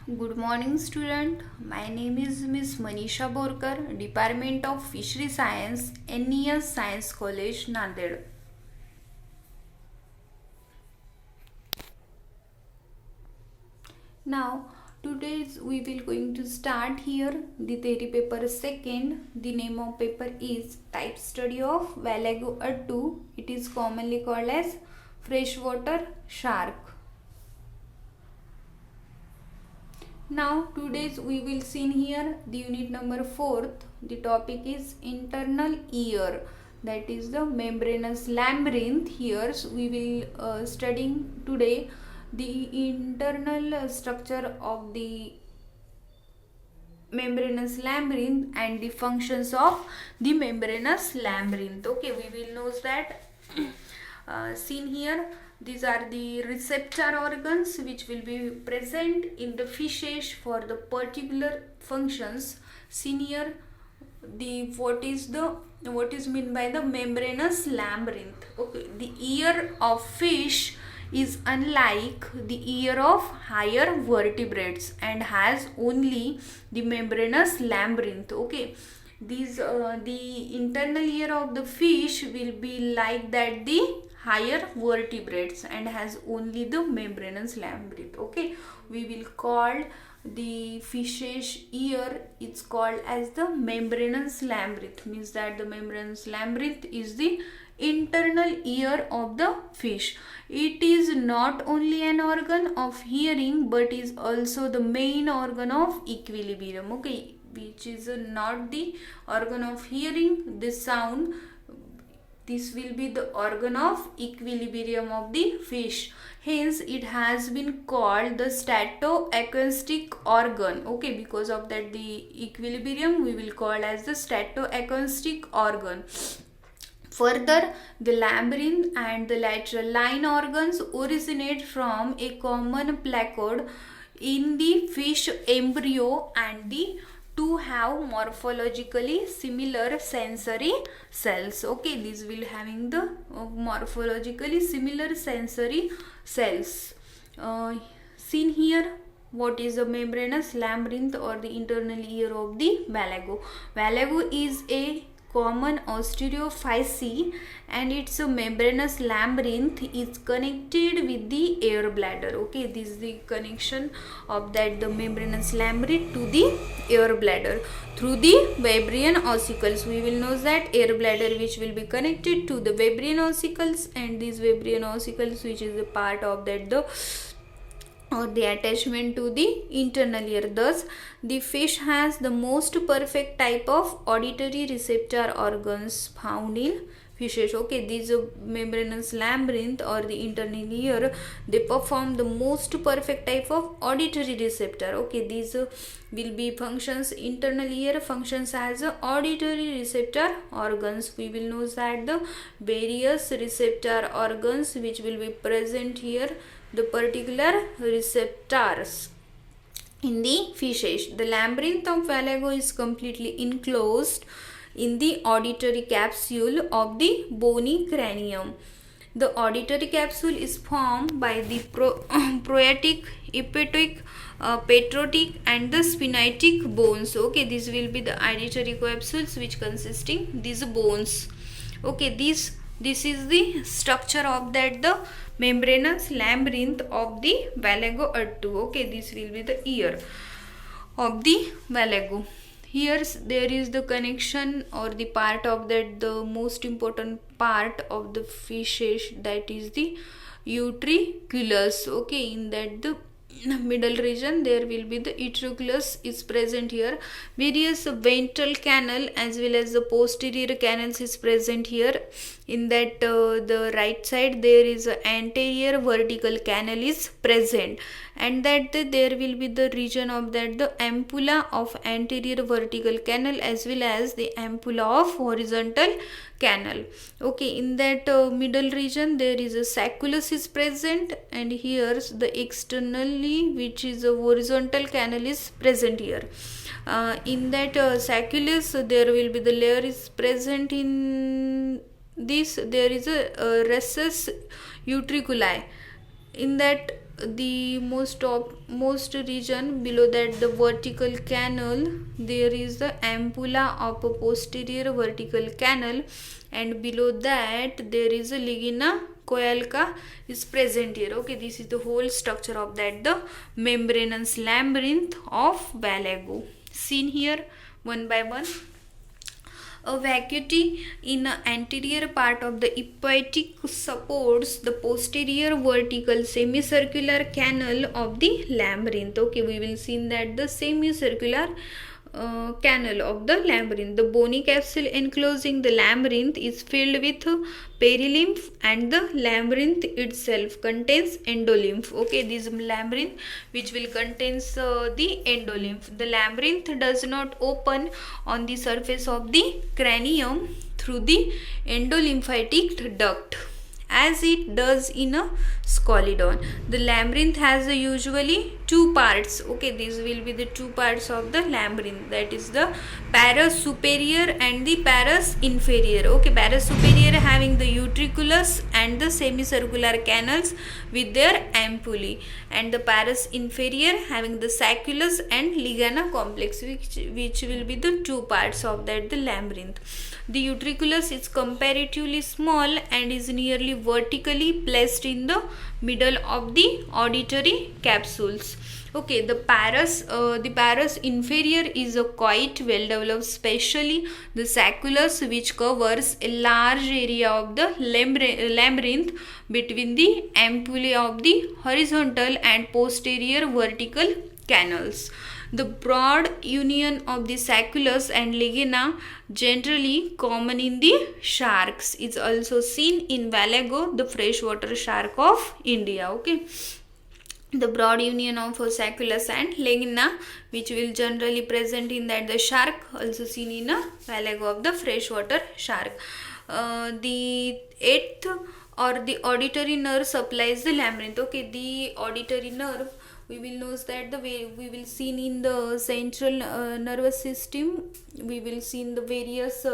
Good morning, student. My name is Miss Manisha Borkar, Department of Fishery Science, NES Science College, Nanded. Now, today we will going to start here the theory paper second. The name of paper is Type Study of wallgo attu. It is commonly called as freshwater shark. Now today's we will see here the unit number 4th. The topic is internal ear, that is the membranous labyrinth. Here we will studying today the internal structure of the membranous labyrinth and the functions of the membranous labyrinth. Okay, we will know that seen here. These are the receptor organs which will be present in the fishes for the particular functions. Seen here the what is mean by the membranous labyrinth. Okay, the ear of fish is unlike the ear of higher vertebrates and has only the membranous labyrinth. Okay, these the internal ear of the fish will be like that the higher vertebrates and has only the membranous labyrinth. Okay, we will call the fish's ear, it's called as the membranous labyrinth, means that the membranous labyrinth is the internal ear of the fish. It is not only an organ of hearing but is also the main organ of equilibrium. Okay, which is not the organ of hearing the sound, this will be the organ of equilibrium of the fish. Hence it has been called the statoacoustic organ. Okay, because of that the equilibrium we will call as the statoacoustic organ. Further, the labyrinth and the lateral line organs originate from a common placode in the fish embryo, and the two have morphologically similar sensory cells. Okay, this will having the morphologically similar sensory cells. Seen here, what is the membranous labyrinth or the internal ear of the wallgo? Wallgo is a common osteophysi and its membranous labyrinth is connected with the air bladder. Okay, this is the connection of that the membranous labyrinth to the air bladder through the Webrian ossicles. We will know that air bladder which will be connected to the Webrian ossicles, and these Webrian ossicles which is a part of that the or the attachment to the internal ear. Thus, the fish has the most perfect type of auditory receptor organs found in fishes. Okay, these membranous labyrinth or the internal ear, they perform the most perfect type of auditory receptor. Okay, these will be functions. Internal ear functions as auditory receptor organs. We will know that the various receptor organs which will be present here, the particular receptors in the fishes. The labyrinth of wallgo is completely enclosed in the auditory capsule of the bony cranium. The auditory capsule is formed by the proatic, epitic, petrotic and the spinatic bones. Okay, these will be the auditory capsules which consisting these bones. Okay, this is the structure of that the membranous labyrinth of the wallgo attu. Okay, this will be the ear of the wallgo. Here there is the connection or the part of that the most important part of the fishes, that is the utriculus. Okay, in that the middle region there will be the utriculus is present here. Various ventral canal as well as the posterior canals is present here. In that the right side there is a anterior vertical canal is present, and that there will be the region of that the ampulla of anterior vertical canal as well as the ampulla of horizontal canal. Okay, in that middle region there is a sacculus is present, and here the externally which is a horizontal canal is present here. In that sacculus there will be the layer is present. In this there is a recess utriculi. In that the most region below that the vertical canal, there is the ampulla of a posterior vertical canal, and below that there is a ligina coelca is present here. Okay, this is the whole structure of that the membranous labyrinth of wallgo, seen here one by one. A vacuity in the anterior part of the epitic supports the posterior vertical semicircular canal of the labyrinth. Okay, we will see that the semicircular canal of the labyrinth. The bony capsule enclosing the labyrinth is filled with perilymph, and the labyrinth itself contains endolymph. Okay, this labyrinth which will contains the endolymph. The labyrinth does not open on the surface of the cranium through the endolymphatic duct as it does in a scoliodon. The labyrinth has usually two parts. Okay, these will be the two parts of the labyrinth, that is the parus superior and the parus inferior. Okay, parus superior having the utriculus and the semicircular canals with their ampullae, and the parus inferior having the sacculus and ligana complex, which will be the two parts of that the labyrinth. The utriculus is comparatively small and is nearly vertically placed in the middle of the auditory capsules. Okay, the parus inferior is a quite well developed, especially the sacculus, which covers a large area of the labyrinth between the ampullae of the horizontal and posterior vertical canals. The broad union of the sacculus and ligina, generally common in the sharks, is also seen in wallgo, the freshwater shark of India. Okay, the broad union of sacculus and ligina, which will generally present in that the shark, also seen in a wallgo of the freshwater shark. The eighth or the auditory nerve supplies the labyrinth. Okay, the auditory nerve, we will notice that the way we will see in the central nervous system, we will see in the various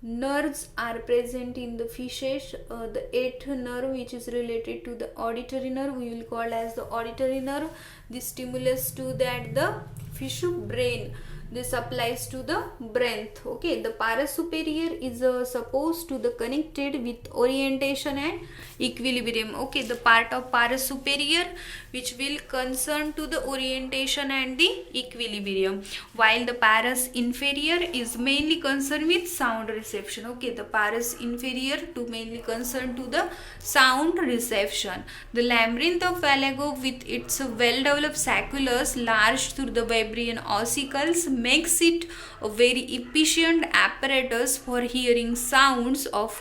nerves are present in the fishes. The eighth nerve, which is related to the auditory nerve, we will call as the auditory nerve. This stimulus to that the fish brain, this applies to the brain. Okay, the parus superior is supposed to the connected with orientation and equilibrium. Okay, the part of parus superior which will concern to the orientation and the equilibrium, while the parus inferior is mainly concerned with sound reception. Okay, the parus inferior to mainly concerned to the sound reception. The labyrinth of wallgo, with its well developed sacculus large through the Webrian ossicles, makes it a very efficient apparatus for hearing sounds of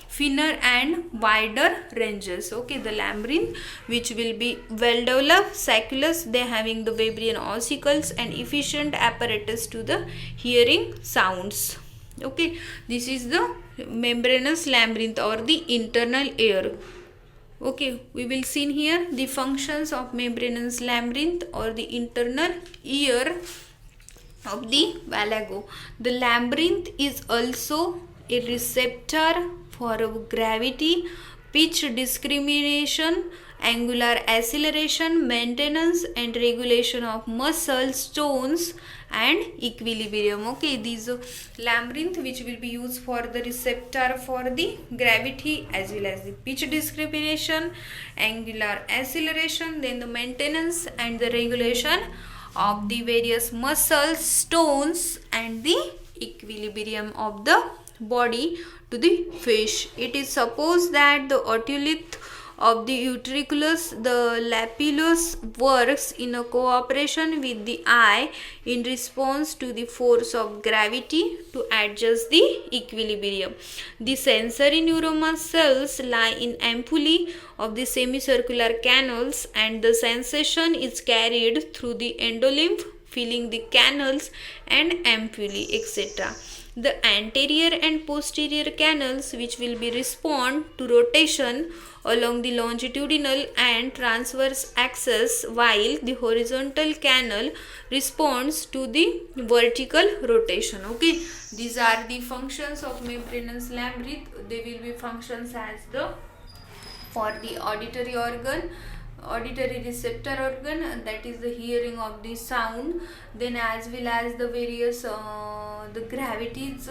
thinner and wider ranges. Okay, the labyrinth which will be well developed sacculus, they having the Webrian ossicles and efficient apparatus to the hearing sounds. Okay, this is the membranous labyrinth or the internal ear. Okay, we will see here the functions of membranous labyrinth or the internal ear of the wallgo. The labyrinth is also a receptor for gravity, pitch discrimination, angular acceleration, maintenance and regulation of muscles, tones and equilibrium. Okay, these labyrinth which will be used for the receptor for the gravity as well as the pitch discrimination, angular acceleration, then the maintenance and the regulation of the various muscles, tones and the equilibrium of the body to the fish. It is supposed that the otolith of the utriculus, the lapillus, works in a cooperation with the eye in response to the force of gravity to adjust the equilibrium. The sensory neuroma cells lie in ampullae of the semicircular canals, and the sensation is carried through the endolymph, filling the canals and ampullae, etc. The anterior and posterior canals, which will be respond to rotation along the longitudinal and transverse axis, while the horizontal canal responds to the vertical rotation. Okay, these are the functions of membranous labyrinth. They will be functions as the for the auditory organ, auditory receptor organ, that is the hearing of the sound, then as well as the various the gravities,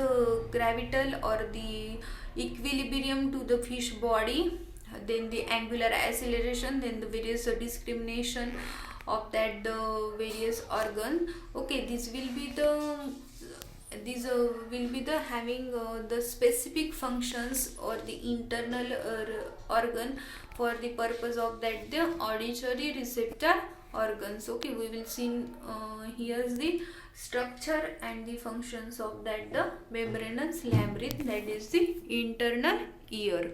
gravital or the equilibrium to the fish body, then the angular acceleration, then the various discrimination of that the various organ. Okay, this will be the these will be the having the specific functions or the internal organ for the purpose of that the auditory receptor organs. Okay, we will see here's the structure and the functions of that the membranous labyrinth, that is the internal ear.